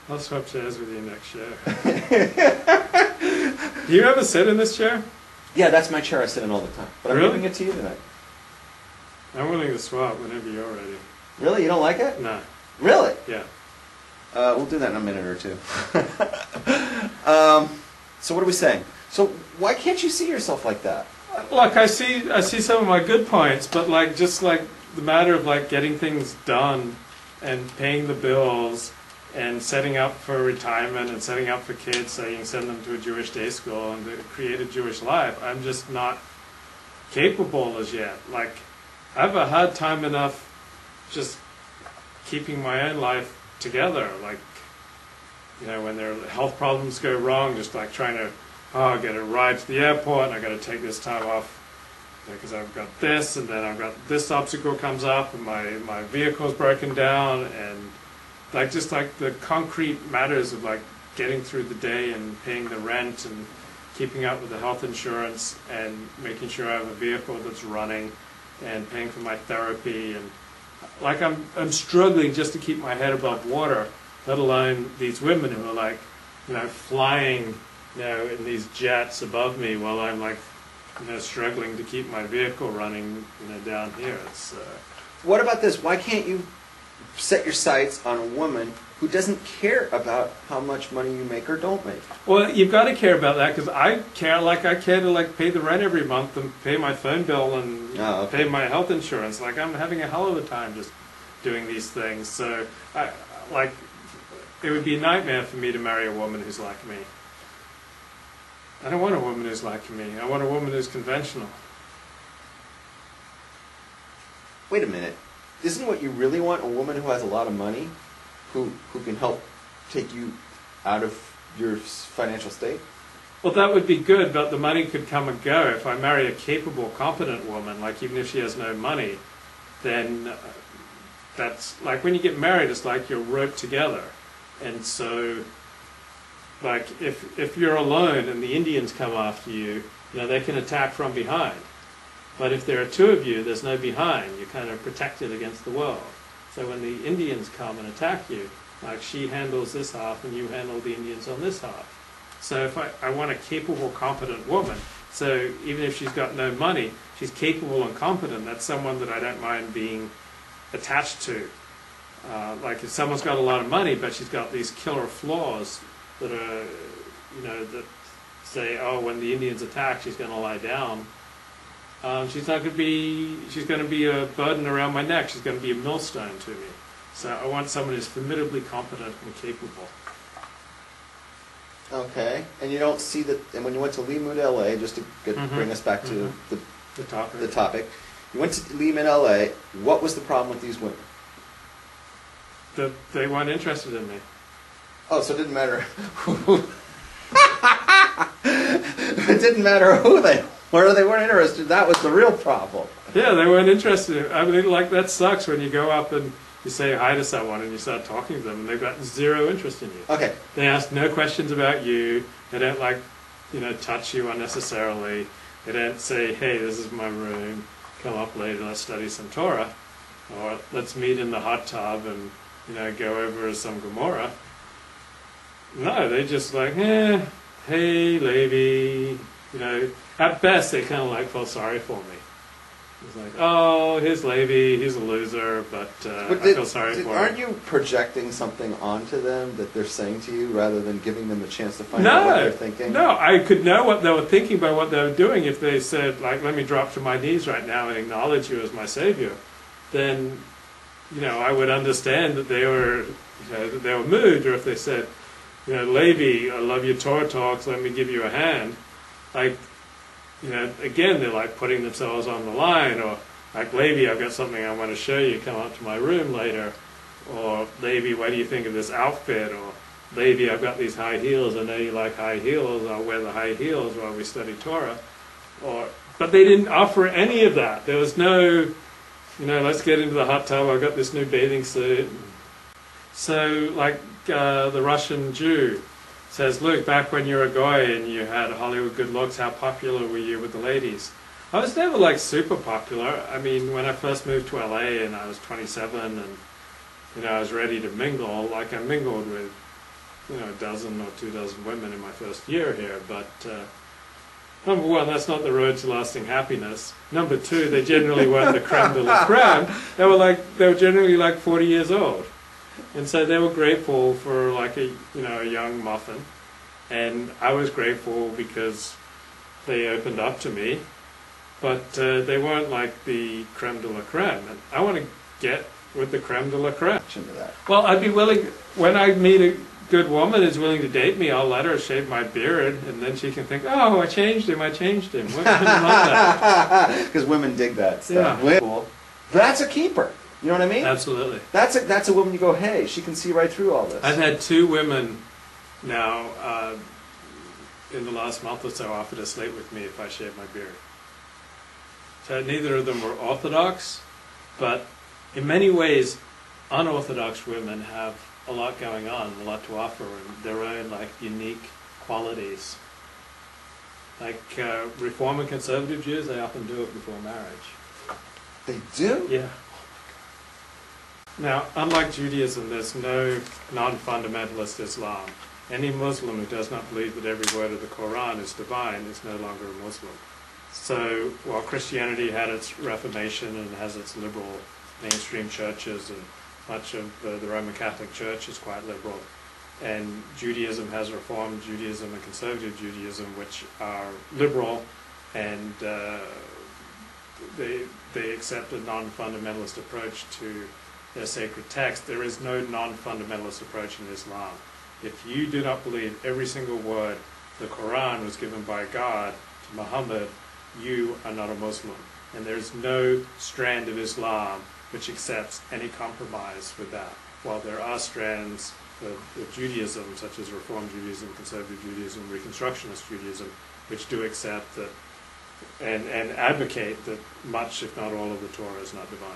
I'll swap chairs with you next year. Do you ever sit in this chair? Yeah, that's my chair I sit in all the time. But I'm Really? giving it to you tonight. I'm willing to swap whenever you're ready. Really? You don't like it? No. Really? Yeah. We'll do that in a minute or two. So what are we saying? So why can't you see yourself like that? Look, I see some of my good points, but like just like the matter of like getting things done and paying the bills and setting up for retirement and setting up for kids so you can send them to a Jewish day school and to create a Jewish life, I'm just not capable as yet. Like, I have a hard time enough just keeping my own life together. Like, you know, when their health problems go wrong, just like trying to, I get a ride to the airport and I got to take this time off because I've got this, and then I've got this obstacle comes up and my vehicle's broken down, and like just like the concrete matters of like getting through the day and paying the rent and keeping up with the health insurance and making sure I have a vehicle that's running and paying for my therapy, and like I'm struggling just to keep my head above water, let alone these women who are like, you know, flying, you know, in these jets above me while I'm like, you know, struggling to keep my vehicle running, you know, down here. It's What about this? Why can't you set your sights on a woman who doesn't care about how much money you make or don't make? well, you've got to care about that because I care to like pay the rent every month and pay my phone bill and pay my health insurance. Like I'm having a hell of a time just doing these things. So it would be a nightmare for me to marry a woman who's like me. I don't want a woman who's like me. I want a woman who's conventional. Wait a minute. Isn't what you really want a woman who has a lot of money, who can help take you out of your financial state? Well, that would be good, but the money could come and go. If I marry a capable, competent woman, like even if she has no money, then that's like when you get married, it's like you're roped together. And so, like if you're alone and the Indians come after you, you know, they can attack from behind. But if there are two of you, there's no behind. You're kind of protected against the world. So when the Indians come and attack you, like she handles this half and you handle the Indians on this half. So if I want a capable, competent woman, so even if she's got no money, she's capable and competent, that's someone that I don't mind being attached to. Like if someone's got a lot of money, but she's got these killer flaws that are, you know, that say, oh, when the Indians attack, she's going to lie down. She's not going to be. She's going to be a burden around my neck. She's going to be a millstone to me. So I want someone who's formidably competent and capable. Okay, and you don't see that. And when you went to Limud, LA, just to bring us back to the topic, you went to Limud, LA. What was the problem with these women? That they weren't interested in me. Oh, so it didn't matter who. It didn't matter who they were. They weren't interested. That was the real problem. Yeah, they weren't interested. I mean, like that sucks when you go up and you say hi to someone and you start talking to them and they've got zero interest in you. Okay. They ask no questions about you. They don't like, you know, touch you unnecessarily. They don't say, hey, this is my room. Come up later, let's study some Torah. Or let's meet in the hot tub and, you know, go over some Gemara. No, they just like, hey, Levi. You know, at best they kind of like feel sorry for me. It's like, oh, here's Levi, he's a loser, but I feel sorry for him. Aren't you projecting something onto them that they're saying to you rather than giving them a chance to find out what they're thinking? No, I could know what they were thinking by what they were doing if they said, like, let me drop to my knees right now and acknowledge you as my savior. Then, you know, I would understand that they were, you know, that they were moved. Or if they said, you know, Levi, I love your Torah talks, let me give you a hand. Like, you know, again, they're like putting themselves on the line. Or like, Levi, I've got something I want to show you, come up to my room later. Or, Levi, what do you think of this outfit? Or, Levi, I've got these high heels, I know you like high heels, I'll wear the high heels while we study Torah. But they didn't offer any of that. There was no, you know, let's get into the hot tub, I've got this new bathing suit. So, like, the Russian Jew says, look, back when you were a guy and you had Hollywood good looks, how popular were you with the ladies? I was never, like, super popular. I mean, when I first moved to LA and I was 27 and, you know, I was ready to mingle, like I mingled with, a dozen or 2 dozen women in my first year here, but number one, that's not the road to lasting happiness. Number two, they generally weren't the creme de la creme. They were generally like 40 years old, and so they were grateful for like a young muffin, and I was grateful because they opened up to me, but they weren't like the creme de la creme. And I want to get with the creme de la creme. Into that. Well, I'd be willing, when I meet a good woman who's willing to date me, I'll let her shave my beard, and then she can think, oh, I changed him. Women love that. Because women dig that stuff. Yeah. Cool. That's a keeper. You know what I mean? Absolutely. That's a woman you go, hey, she can see right through all this. I've had 2 women now in the last month or so offer to sleep with me if I shave my beard. So neither of them were Orthodox, but in many ways, unorthodox women have a lot going on, a lot to offer, and their own unique qualities. Like Reform and Conservative Jews, they often do it before marriage. They do? Yeah. Now, unlike Judaism, there's no non-fundamentalist Islam. Any Muslim who does not believe that every word of the Quran is divine is no longer a Muslim. So while Christianity had its Reformation and has its liberal mainstream churches, and much of the Roman Catholic Church is quite liberal, and Judaism has Reformed Judaism and Conservative Judaism, which are liberal, and they accept a non-fundamentalist approach to their sacred text. There is no non-fundamentalist approach in Islam. If you do not believe every single word the Quran was given by God to Muhammad, you are not a Muslim. And there's no strand of Islam which accepts any compromise with that. While there are strands of Judaism, such as Reform Judaism, Conservative Judaism, Reconstructionist Judaism, which do accept that and advocate that much, if not all, of the Torah is not divine.